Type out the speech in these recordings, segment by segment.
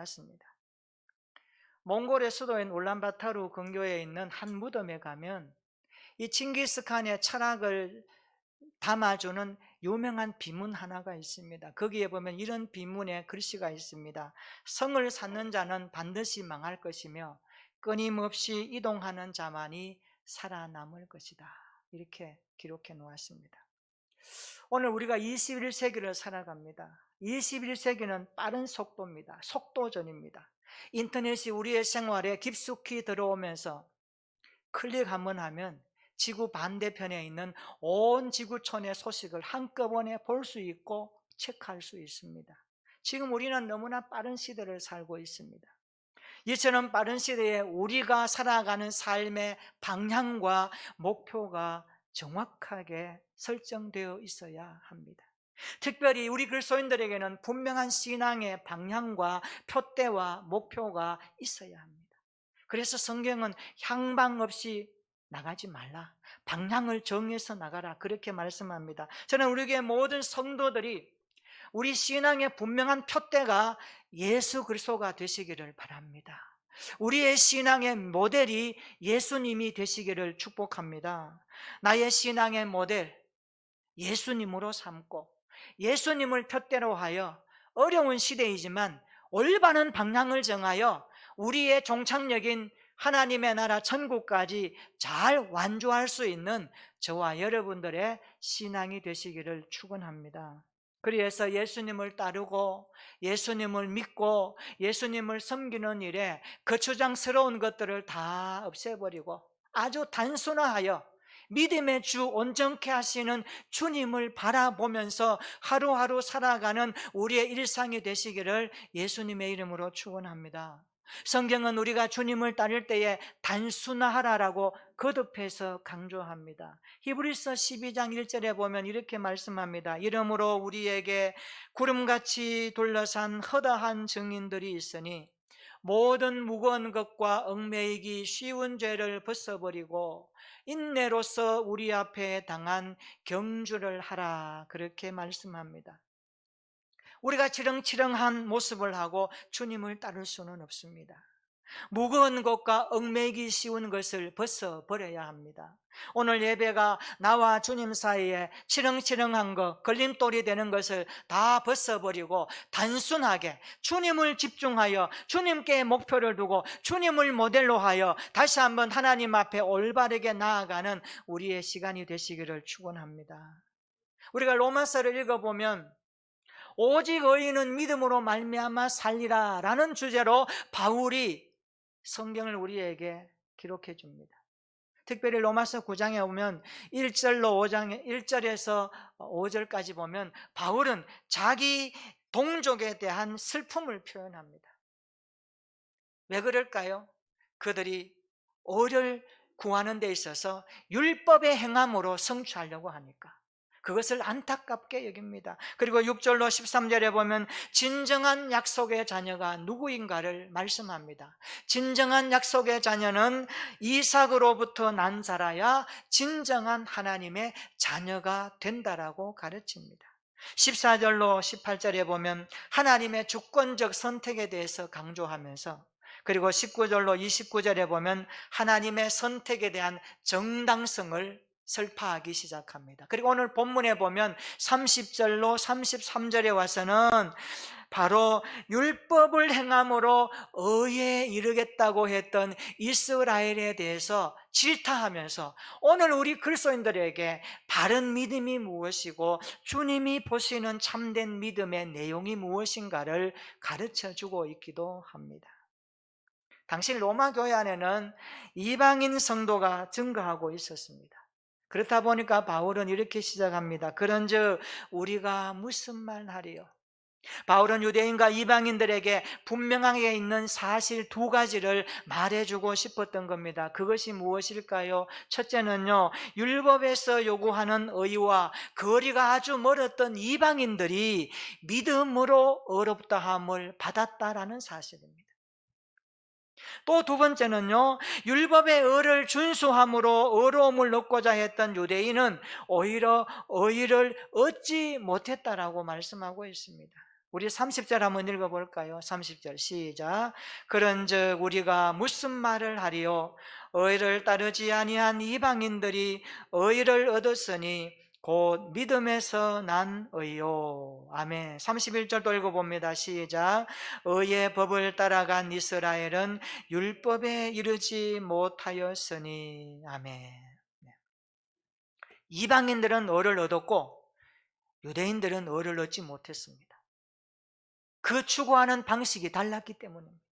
보았습니다. 몽골의 수도인 울란바토르 근교에 있는 한 무덤에 가면 이 칭기스칸의 철학을 담아주는 유명한 비문 하나가 있습니다. 거기에 보면 이런 비문의 글씨가 있습니다. 성을 쌓는 자는 반드시 망할 것이며 끊임없이 이동하는 자만이 살아남을 것이다. 이렇게 기록해 놓았습니다. 오늘 우리가 21세기를 살아갑니다. 21세기는 빠른 속도입니다. 속도전입니다. 인터넷이 우리의 생활에 깊숙이 들어오면서 클릭 한번 하면 지구 반대편에 있는 온 지구촌의 소식을 한꺼번에 볼 수 있고 체크할 수 있습니다. 지금 우리는 너무나 빠른 시대를 살고 있습니다. 이처럼 빠른 시대에 우리가 살아가는 삶의 방향과 목표가 정확하게 설정되어 있어야 합니다. 특별히 우리 그리스도인들에게는 분명한 신앙의 방향과 표대와 목표가 있어야 합니다. 그래서 성경은 향방 없이 나가지 말라, 방향을 정해서 나가라, 그렇게 말씀합니다. 저는 우리에게 모든 성도들이 우리 신앙의 분명한 표대가 예수 그리스도가 되시기를 바랍니다. 우리의 신앙의 모델이 예수님이 되시기를 축복합니다. 나의 신앙의 모델 예수님으로 삼고 예수님을 표대로 하여 어려운 시대이지만 올바른 방향을 정하여 우리의 종착역인 하나님의 나라 천국까지 잘 완주할 수 있는 저와 여러분들의 신앙이 되시기를 축원합니다. 그래서 예수님을 따르고 예수님을 믿고 예수님을 섬기는 일에 거추장스러운 것들을 다 없애버리고 아주 단순화하여 믿음의 주 온전케 하시는 주님을 바라보면서 하루하루 살아가는 우리의 일상이 되시기를 예수님의 이름으로 축원합니다. 성경은 우리가 주님을 따를 때에 단순화하라라고 거듭해서 강조합니다. 히브리서 12장 1절에 보면 이렇게 말씀합니다. 이러므로 우리에게 구름같이 둘러싼 허다한 증인들이 있으니 모든 무거운 것과 얽매이기 쉬운 죄를 벗어버리고 인내로서 우리 앞에 당한 경주를 하라, 그렇게 말씀합니다. 우리가 치렁치렁한 모습을 하고 주님을 따를 수는 없습니다. 무거운 것과 얽매이기 쉬운 것을 벗어버려야 합니다. 오늘 예배가 나와 주님 사이에 치렁치렁한 것, 걸림돌이 되는 것을 다 벗어버리고 단순하게 주님을 집중하여 주님께 목표를 두고 주님을 모델로 하여 다시 한번 하나님 앞에 올바르게 나아가는 우리의 시간이 되시기를 축원합니다. 우리가 로마서를 읽어보면 오직 의인은 믿음으로 말미암아 살리라 라는 주제로 바울이 성경을 우리에게 기록해 줍니다. 특별히 로마서 9장에 보면 1절에서 5절까지 보면 바울은 자기 동족에 대한 슬픔을 표현합니다. 왜 그럴까요? 그들이 의를 구하는 데 있어서 율법의 행함으로 성취하려고 하니까 그것을 안타깝게 여깁니다. 그리고 6절로 13절에 보면 진정한 약속의 자녀가 누구인가를 말씀합니다. 진정한 약속의 자녀는 이삭으로부터 난 자라야 진정한 하나님의 자녀가 된다라고 가르칩니다. 14절로 18절에 보면 하나님의 주권적 선택에 대해서 강조하면서, 그리고 19절로 29절에 보면 하나님의 선택에 대한 정당성을 설파하기 시작합니다. 그리고 오늘 본문에 보면 30절로 33절에 와서는 바로 율법을 행함으로 의에 이르겠다고 했던 이스라엘에 대해서 질타하면서 오늘 우리 그리스도인들에게 바른 믿음이 무엇이고 주님이 보시는 참된 믿음의 내용이 무엇인가를 가르쳐주고 있기도 합니다. 당시 로마 교회 안에는 이방인 성도가 증가하고 있었습니다. 그렇다 보니까 바울은 이렇게 시작합니다. 그런즉 우리가 무슨 말 하리요? 바울은 유대인과 이방인들에게 분명하게 있는 사실 두 가지를 말해주고 싶었던 겁니다. 그것이 무엇일까요? 첫째는요, 율법에서 요구하는 의와 거리가 아주 멀었던 이방인들이 믿음으로 의롭다함을 받았다라는 사실입니다. 또 두 번째는요, 율법의 의를 준수함으로 의로움을 얻고자 했던 유대인은 오히려 의를 얻지 못했다라고 말씀하고 있습니다. 우리 30절 한번 읽어볼까요? 30절 시작. 그런즉 우리가 무슨 말을 하리요? 의를 따르지 아니한 이방인들이 의를 얻었으니 곧 믿음에서 난 의요. 아멘. 31절도 읽어봅니다. 시작. 의의 법을 따라간 이스라엘은 율법에 이르지 못하였으니. 아멘. 이방인들은 의를 얻었고 유대인들은 의를 얻지 못했습니다. 그 추구하는 방식이 달랐기 때문입니다.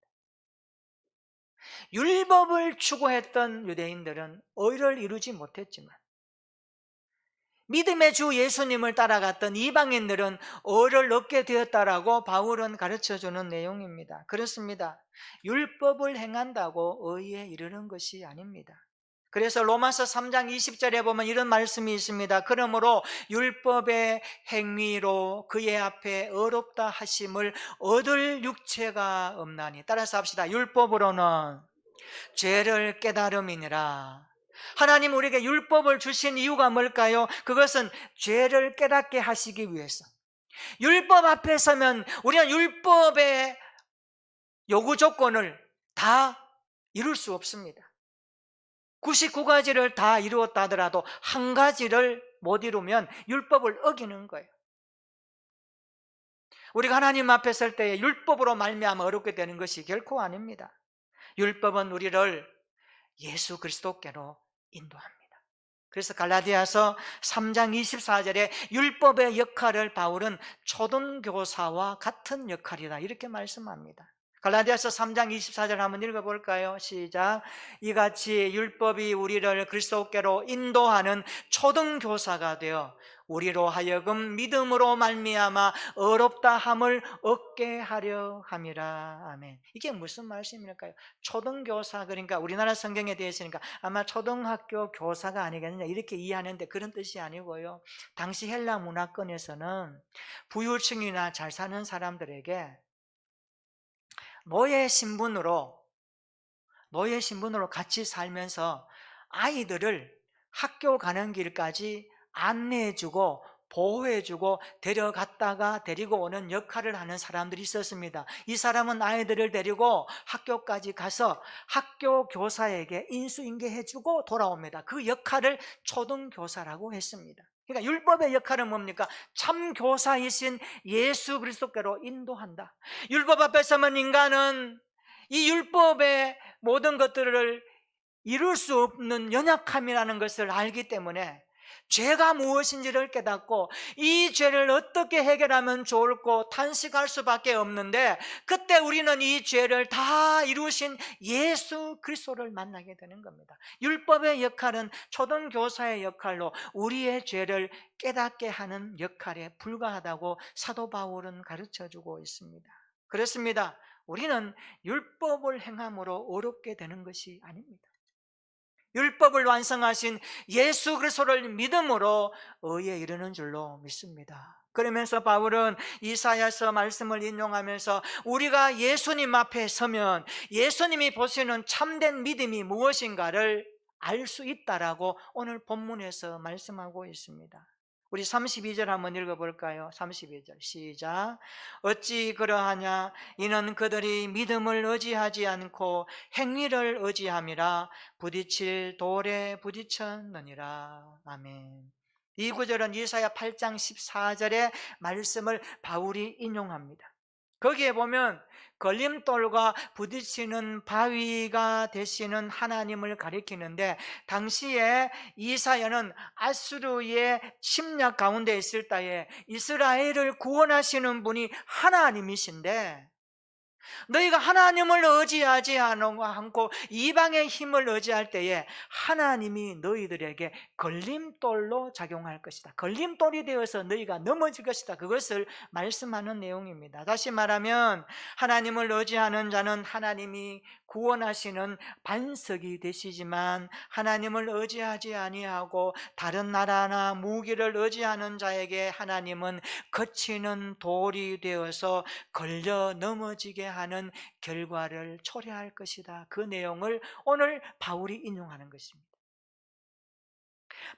율법을 추구했던 유대인들은 의를 이루지 못했지만 믿음의 주 예수님을 따라갔던 이방인들은 의를 얻게 되었다라고 바울은 가르쳐주는 내용입니다. 그렇습니다. 율법을 행한다고 의에 이르는 것이 아닙니다. 그래서 로마서 3장 20절에 보면 이런 말씀이 있습니다. 그러므로 율법의 행위로 그의 앞에 의롭다 하심을 얻을 육체가 없나니. 따라서 합시다. 율법으로는 죄를 깨달음이니라. 하나님 우리에게 율법을 주신 이유가 뭘까요? 그것은 죄를 깨닫게 하시기 위해서. 율법 앞에 서면 우리는 율법의 요구 조건을 다 이룰 수 없습니다. 99가지를 다 이루었다 하더라도 한 가지를 못 이루면 율법을 어기는 거예요. 우리가 하나님 앞에 설 때에 율법으로 말미암아 어렵게 되는 것이 결코 아닙니다. 율법은 우리를 예수 그리스도께로 인도합니다. 그래서 갈라디아서 3장 24절에 율법의 역할을 바울은 초등교사와 같은 역할이다 이렇게 말씀합니다. 갈라디아서 3장 24절 한번 읽어볼까요? 시작. 이같이 율법이 우리를 그리스도께로 인도하는 초등교사가 되어 우리로 하여금 믿음으로 말미암아 의롭다 함을 얻게 하려 함이라. 아멘. 이게 무슨 말씀일까요? 초등교사, 그러니까 우리나라 성경에 되어 있으니까 아마 초등학교 교사가 아니겠느냐 이렇게 이해하는데 그런 뜻이 아니고요. 당시 헬라 문화권에서는 부유층이나 잘 사는 사람들에게 노예 신분으로 같이 살면서 아이들을 학교 가는 길까지 안내해주고 보호해주고 데려갔다가 데리고 오는 역할을 하는 사람들이 있었습니다. 이 사람은 아이들을 데리고 학교까지 가서 학교 교사에게 인수인계해주고 돌아옵니다. 그 역할을 초등교사라고 했습니다. 그러니까 율법의 역할은 뭡니까? 참 교사이신 예수 그리스도께로 인도한다. 율법 앞에 서면 인간은 이 율법의 모든 것들을 이룰 수 없는 연약함이라는 것을 알기 때문에 죄가 무엇인지를 깨닫고 이 죄를 어떻게 해결하면 좋을까 탄식할 수밖에 없는데, 그때 우리는 이 죄를 다 이루신 예수 그리스도를 만나게 되는 겁니다. 율법의 역할은 초등교사의 역할로 우리의 죄를 깨닫게 하는 역할에 불과하다고 사도 바울은 가르쳐주고 있습니다. 그렇습니다. 우리는 율법을 행함으로 어렵게 되는 것이 아닙니다. 율법을 완성하신 예수 그리스도를 믿음으로 의에 이르는 줄로 믿습니다. 그러면서 바울은 이사야서 말씀을 인용하면서 우리가 예수님 앞에 서면 예수님이 보시는 참된 믿음이 무엇인가를 알 수 있다라고 오늘 본문에서 말씀하고 있습니다. 우리 32절 한번 읽어볼까요? 32절 시작. 어찌 그러하냐? 이는 그들이 믿음을 의지하지 않고 행위를 의지함이라 부딪힐 돌에 부딪혔느니라. 아멘. 이 구절은 이사야 8장 14절의 말씀을 바울이 인용합니다. 거기에 보면 걸림돌과 부딪히는 바위가 되시는 하나님을 가리키는데, 당시에 이사야는 아수르의 침략 가운데 있을 때에 이스라엘을 구원하시는 분이 하나님이신데, 너희가 하나님을 의지하지 않고 이방의 힘을 의지할 때에 하나님이 너희들에게 걸림돌로 작용할 것이다. 걸림돌이 되어서 너희가 넘어질 것이다. 그것을 말씀하는 내용입니다. 다시 말하면 하나님을 의지하는 자는 하나님이 구원하시는 반석이 되시지만, 하나님을 의지하지 아니하고 다른 나라나 무기를 의지하는 자에게 하나님은 거치는 돌이 되어서 걸려 넘어지게 하는 결과를 초래할 것이다. 그 내용을 오늘 바울이 인용하는 것입니다.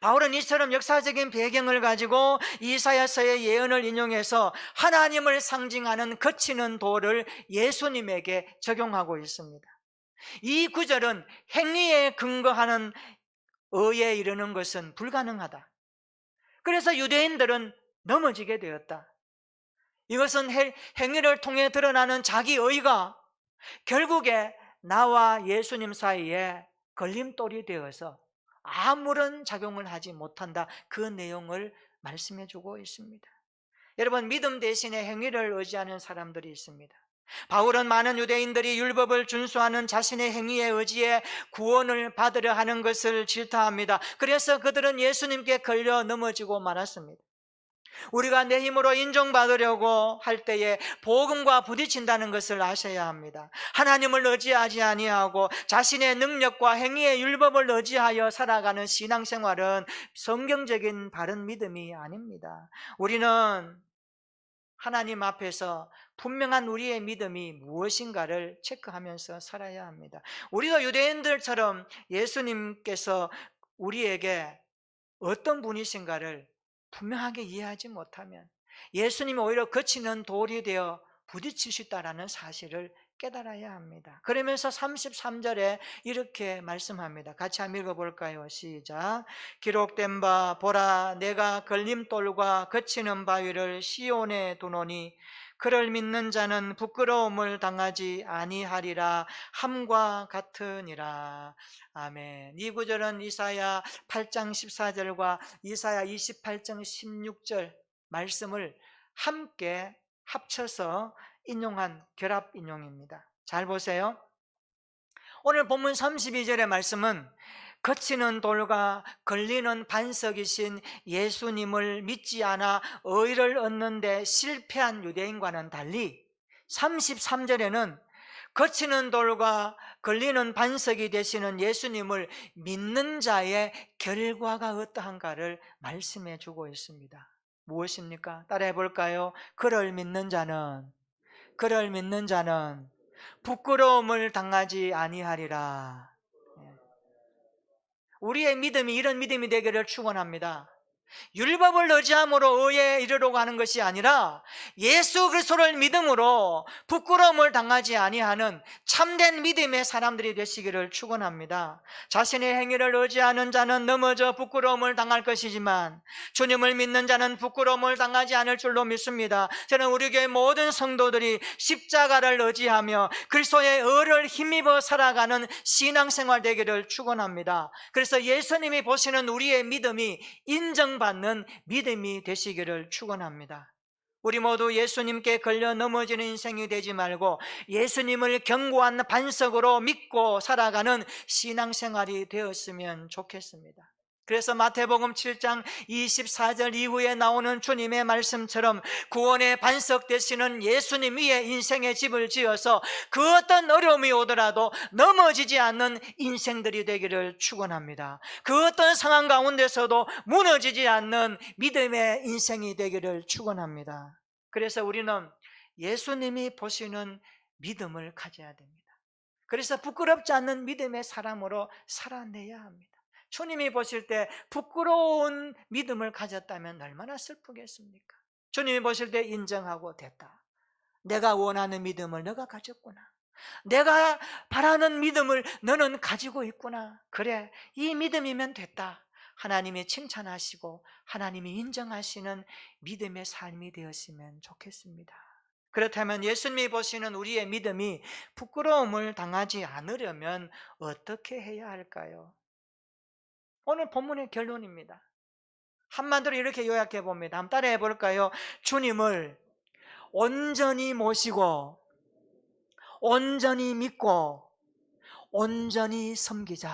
바울은 이처럼 역사적인 배경을 가지고 이사야서의 예언을 인용해서 하나님을 상징하는 거치는 돌을 예수님에게 적용하고 있습니다. 이 구절은 행위에 근거하는 의에 이르는 것은 불가능하다. 그래서 유대인들은 넘어지게 되었다. 이것은 행위를 통해 드러나는 자기 의가 결국에 나와 예수님 사이에 걸림돌이 되어서 아무런 작용을 하지 못한다. 그 내용을 말씀해 주고 있습니다. 여러분, 믿음 대신에 행위를 의지하는 사람들이 있습니다. 바울은 많은 유대인들이 율법을 준수하는 자신의 행위에 의지해 구원을 받으려 하는 것을 질타합니다. 그래서 그들은 예수님께 걸려 넘어지고 말았습니다. 우리가 내 힘으로 인정받으려고 할 때에 복음과 부딪힌다는 것을 아셔야 합니다. 하나님을 의지하지 아니하고 자신의 능력과 행위의 율법을 의지하여 살아가는 신앙생활은 성경적인 바른 믿음이 아닙니다. 우리는 하나님 앞에서 분명한 우리의 믿음이 무엇인가를 체크하면서 살아야 합니다. 우리도 유대인들처럼 예수님께서 우리에게 어떤 분이신가를 분명하게 이해하지 못하면 예수님이 오히려 거치는 돌이 되어 부딪힐 수 있다는 사실을 깨달아야 합니다. 그러면서 33절에 이렇게 말씀합니다. 같이 한번 읽어볼까요? 시작. 기록된 바 보라, 내가 걸림돌과 거치는 바위를 시온에 두노니 그를 믿는 자는 부끄러움을 당하지 아니하리라 함과 같으니라. 아멘. 이 구절은 이사야 8장 14절과 이사야 28장 16절 말씀을 함께 합쳐서 인용한 결합 인용입니다. 잘 보세요. 오늘 본문 32절의 말씀은 거치는 돌과 걸리는 반석이신 예수님을 믿지 않아 의를 얻는 데 실패한 유대인과는 달리 33절에는 거치는 돌과 걸리는 반석이 되시는 예수님을 믿는 자의 결과가 어떠한가를 말씀해 주고 있습니다. 무엇입니까? 따라해 볼까요? 그를 믿는 자는 부끄러움을 당하지 아니하리라. 우리의 믿음이 이런 믿음이 되기를 축원합니다. 율법을 의지함으로 의에 이르려고 하는 것이 아니라 예수 그리스도를 믿음으로 부끄러움을 당하지 아니하는 참된 믿음의 사람들이 되시기를 축원합니다. 자신의 행위를 의지하는 자는 넘어져 부끄러움을 당할 것이지만 주님을 믿는 자는 부끄러움을 당하지 않을 줄로 믿습니다. 저는 우리 교회 모든 성도들이 십자가를 의지하며 그리스도의 의를 힘입어 살아가는 신앙생활 되기를 축원합니다. 그래서 예수님이 보시는 우리의 믿음이 인정받는 믿음이 되시기를 축원합니다. 우리 모두 예수님께 걸려 넘어지는 인생이 되지 말고 예수님을 견고한 반석으로 믿고 살아가는 신앙생활이 되었으면 좋겠습니다. 그래서 마태복음 7장 24절 이후에 나오는 주님의 말씀처럼 구원의 반석 되시는 예수님 위에 인생의 집을 지어서 그 어떤 어려움이 오더라도 넘어지지 않는 인생들이 되기를 축원합니다. 그 어떤 상황 가운데서도 무너지지 않는 믿음의 인생이 되기를 축원합니다. 그래서 우리는 예수님이 보시는 믿음을 가져야 됩니다. 그래서 부끄럽지 않는 믿음의 사람으로 살아내야 합니다. 주님이 보실 때 부끄러운 믿음을 가졌다면 얼마나 슬프겠습니까? 주님이 보실 때 인정하고 됐다. 내가 원하는 믿음을 너가 가졌구나. 내가 바라는 믿음을 너는 가지고 있구나. 그래, 이 믿음이면 됐다. 하나님이 칭찬하시고 하나님이 인정하시는 믿음의 삶이 되었으면 좋겠습니다. 그렇다면 예수님이 보시는 우리의 믿음이 부끄러움을 당하지 않으려면 어떻게 해야 할까요? 오늘 본문의 결론입니다. 한마디로 이렇게 요약해 봅니다. 한번 따라해 볼까요? 주님을 온전히 모시고 온전히 믿고 온전히 섬기자.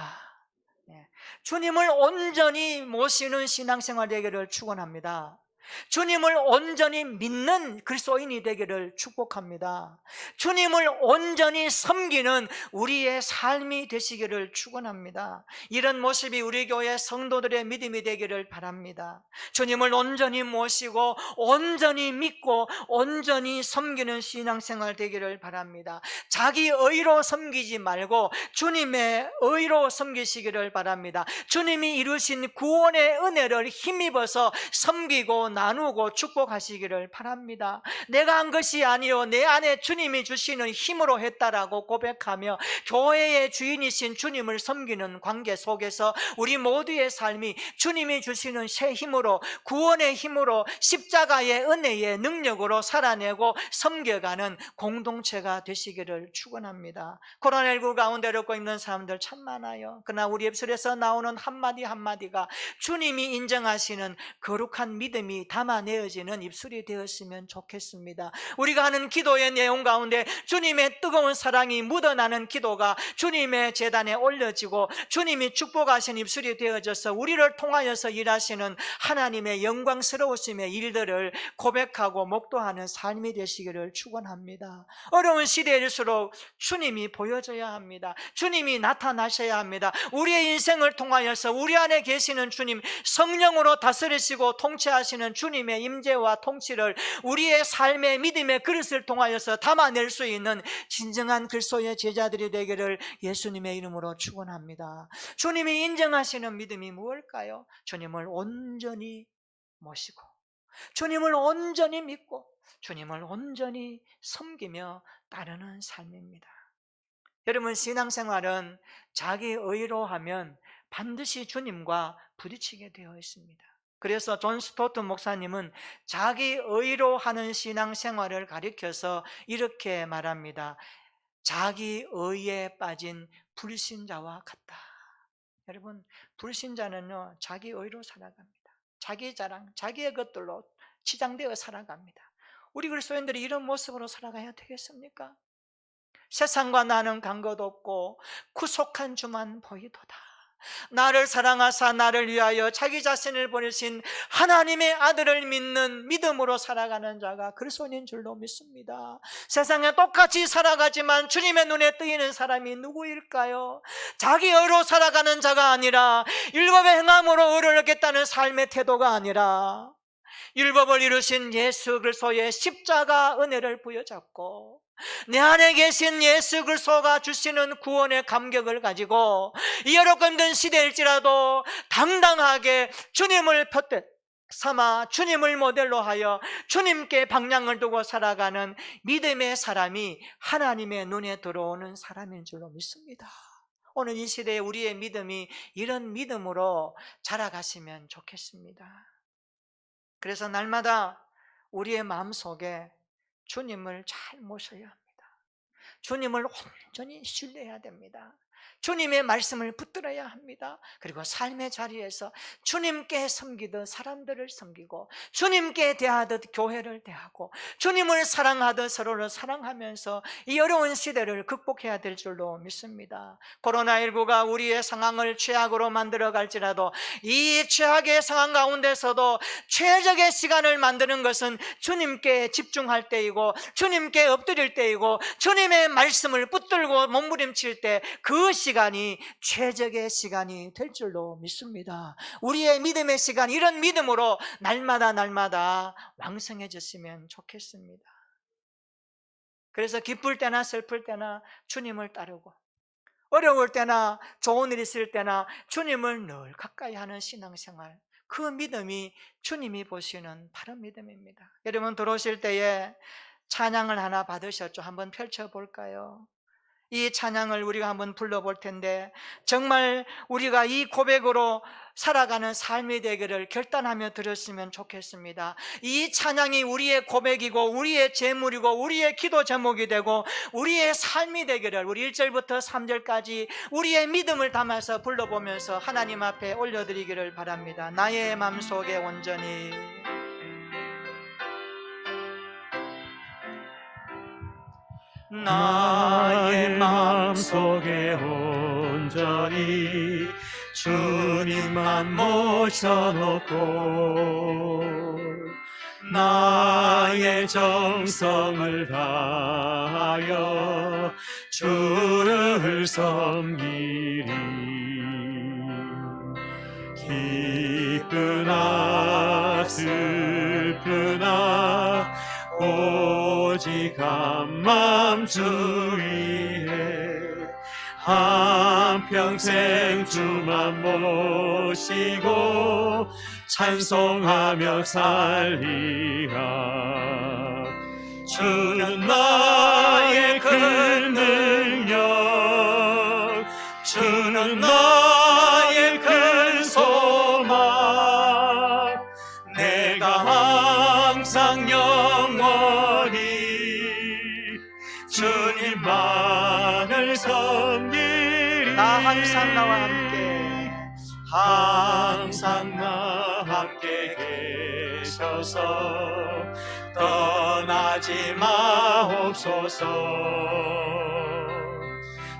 주님을 온전히 모시는 신앙생활 되기를 축원합니다. 주님을 온전히 믿는 그리스도인이 되기를 축복합니다. 주님을 온전히 섬기는 우리의 삶이 되시기를 축원합니다. 이런 모습이 우리 교회 성도들의 믿음이 되기를 바랍니다. 주님을 온전히 모시고 온전히 믿고 온전히 섬기는 신앙생활 되기를 바랍니다. 자기 의로 섬기지 말고 주님의 의로 섬기시기를 바랍니다. 주님이 이루신 구원의 은혜를 힘입어서 섬기고 나누고 축복하시기를 바랍니다. 내가 한 것이 아니요 내 안에 주님이 주시는 힘으로 했다라고 고백하며 교회의 주인이신 주님을 섬기는 관계 속에서 우리 모두의 삶이 주님이 주시는 새 힘으로, 구원의 힘으로, 십자가의 은혜의 능력으로 살아내고 섬겨가는 공동체가 되시기를 축원합니다. 코로나19 가운데 겪고 있는 사람들 참 많아요. 그러나 우리 입술에서 나오는 한마디 한마디가 주님이 인정하시는 거룩한 믿음이 담아내어지는 입술이 되었으면 좋겠습니다. 우리가 하는 기도의 내용 가운데 주님의 뜨거운 사랑이 묻어나는 기도가 주님의 제단에 올려지고 주님이 축복하신 입술이 되어져서 우리를 통하여서 일하시는 하나님의 영광스러우심의 일들을 고백하고 목도하는 삶이 되시기를 축원합니다. 어려운 시대일수록 주님이 보여져야 합니다. 주님이 나타나셔야 합니다. 우리의 인생을 통하여서 우리 안에 계시는 주님, 성령으로 다스리시고 통치하시는 주님의 임재와 통치를 우리의 삶의 믿음의 그릇을 통하여서 담아낼 수 있는 진정한 그리스도의 제자들이 되기를 예수님의 이름으로 축원합니다. 주님이 인정하시는 믿음이 무엇일까요? 주님을 온전히 모시고 주님을 온전히 믿고 주님을 온전히 섬기며 따르는 삶입니다. 여러분, 신앙생활은 자기 의로 하면 반드시 주님과 부딪히게 되어 있습니다. 그래서 존 스토트 목사님은 자기 의로 하는 신앙생활을 가리켜서 이렇게 말합니다. 자기 의에 빠진 불신자와 같다. 여러분, 불신자는요 자기 의로 살아갑니다. 자기 자랑, 자기의 것들로 치장되어 살아갑니다. 우리 그리스도인들이 이런 모습으로 살아가야 되겠습니까? 세상과 나는 간것 없고 구속한 주만 보이도다. 나를 사랑하사 나를 위하여 자기 자신을 보내신 하나님의 아들을 믿는 믿음으로 살아가는 자가 그리스도인인 줄로 믿습니다. 세상에 똑같이 살아가지만 주님의 눈에 뜨이는 사람이 누구일까요? 자기 의로 살아가는 자가 아니라 율법의 행함으로 의를 얻겠다는 삶의 태도가 아니라 율법을 이루신 예수 그리스도의 십자가 은혜를 부여잡고 내 안에 계신 예수 그리스도가 주시는 구원의 감격을 가지고 이 어렵고 힘든 시대일지라도 당당하게 주님을 푯대 삼아 주님을 모델로 하여 주님께 방향을 두고 살아가는 믿음의 사람이 하나님의 눈에 들어오는 사람인 줄로 믿습니다. 오늘 이 시대에 우리의 믿음이 이런 믿음으로 자라갔으면 좋겠습니다. 그래서 날마다 우리의 마음속에 주님을 잘 모셔야 합니다. 주님을 온전히 신뢰해야 됩니다. 주님의 말씀을 붙들어야 합니다. 그리고 삶의 자리에서 주님께 섬기듯 사람들을 섬기고 주님께 대하듯 교회를 대하고 주님을 사랑하듯 서로를 사랑하면서 이 어려운 시대를 극복해야 될 줄로 믿습니다. 코로나19가 우리의 상황을 최악으로 만들어 갈지라도 이 최악의 상황 가운데서도 최적의 시간을 만드는 것은 주님께 집중할 때이고 주님께 엎드릴 때이고 주님의 말씀을 붙들고 몸부림칠 때 그 시간이 최적의 시간이 될 줄로 믿습니다. 우리의 믿음의 시간, 이런 믿음으로 날마다 왕성해졌으면 좋겠습니다. 그래서 기쁠 때나 슬플 때나 주님을 따르고 어려울 때나 좋은 일 있을 때나 주님을 늘 가까이 하는 신앙생활, 그 믿음이 주님이 보시는 바른 믿음입니다. 여러분, 들어오실 때에 찬양을 하나 받으셨죠? 한번 펼쳐볼까요? 이 찬양을 우리가 한번 불러볼 텐데 정말 우리가 이 고백으로 살아가는 삶이 되기를 결단하며 들었으면 좋겠습니다. 이 찬양이 우리의 고백이고 우리의 제물이고 우리의 기도 제목이 되고 우리의 삶이 되기를 우리 1절부터 3절까지 우리의 믿음을 담아서 불러보면서 하나님 앞에 올려드리기를 바랍니다. 나의 마음속에 온전히 나의 마음속에 온전히 주님만 모셔놓고 나의 정성을 다하여 주를 섬기리. 기쁘나 슬프나 오직 한맘 주 위에 한평생 주만 모시고 찬송하며 살리라. 주는 나의 큰 능력, 주는 나의 큰 소망, 내가 항상 영원히 주님만을 섬기리. 나 항상 나와 함께, 항상 나와 함께 계셔서 떠나지 마옵소서.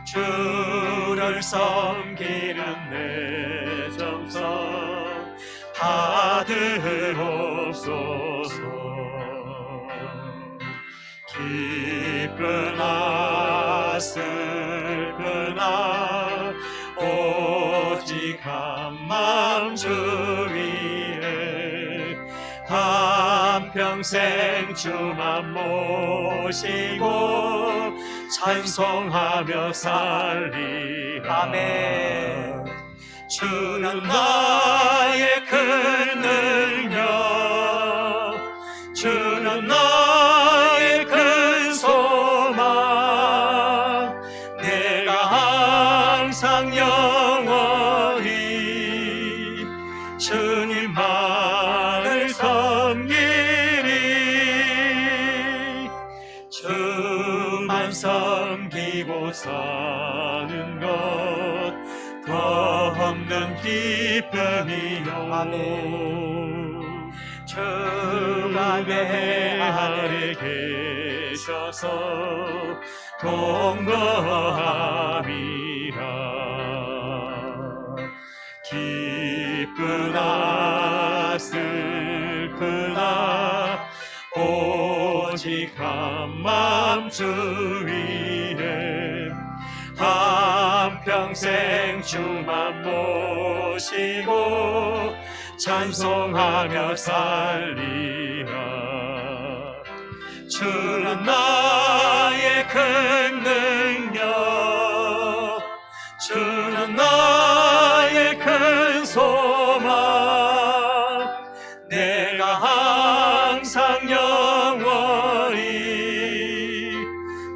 주를 섬기는 내 정성 받으옵소서. 기쁘나 슬프나 오직 한맘 주 위에 한평생 주만 모시고 찬송하며 살리라. 아멘. 주는 나의 큰 능력, 주는 나의 큰 소망, 내가 항상 영원히 주님만을 섬기리. 주만 섬기고 사는 것 더 없는 기쁨이요. 아멘. 주가 내 아래 계셔서 동거함이라. 기쁘나 슬프나 오직 한맘 주 위에 한평생 주만 모시고 찬송하며 살리라. 주는 나의 큰 능력, 주는 나의 큰 소망, 내가 항상 영원히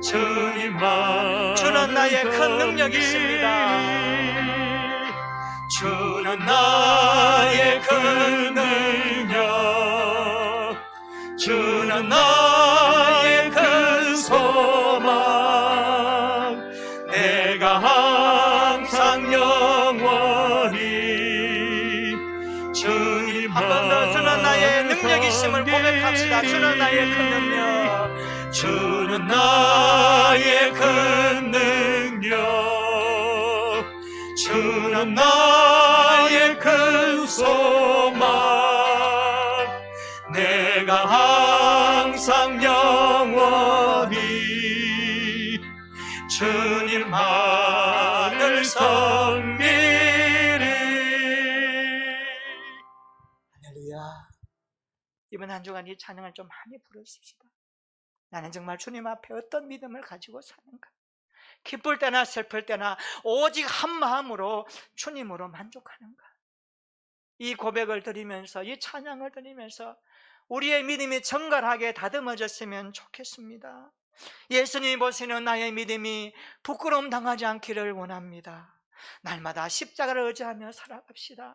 주님만 주는 나의 큰 능력이십니다. 주는 나의 큰 능력, 주는 나의 큰 소망, 내가 항상 영원히 주님만 한 번 더 주는 나의 능력이심을 고백합시다. 주는 나의 큰 능력, 주는 나의 큰 능력, 주는 나의 큰 소망, 내가 항상 영원히 주님만을 섬기리. 할렐루야. 이번 한 주간 이 찬양을 좀 많이 부르십시다. 나는 정말 주님 앞에 어떤 믿음을 가지고 사는가? 기쁠 때나 슬플 때나 오직 한 마음으로 주님으로 만족하는가? 이 고백을 드리면서, 이 찬양을 드리면서 우리의 믿음이 정갈하게 다듬어졌으면 좋겠습니다. 예수님이 보시는 나의 믿음이 부끄러움 당하지 않기를 원합니다. 날마다 십자가를 의지하며 살아갑시다.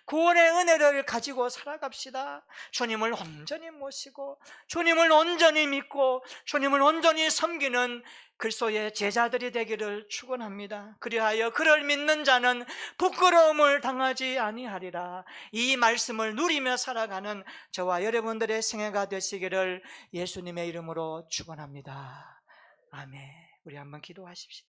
구원의 은혜를 가지고 살아갑시다. 주님을 온전히 모시고 주님을 온전히 믿고 주님을 온전히 섬기는 그리스도의 제자들이 되기를 축원합니다. 그리하여 그를 믿는 자는 부끄러움을 당하지 아니하리라. 이 말씀을 누리며 살아가는 저와 여러분들의 생애가 되시기를 예수님의 이름으로 축원합니다. 아멘. 우리 한번 기도하십시오.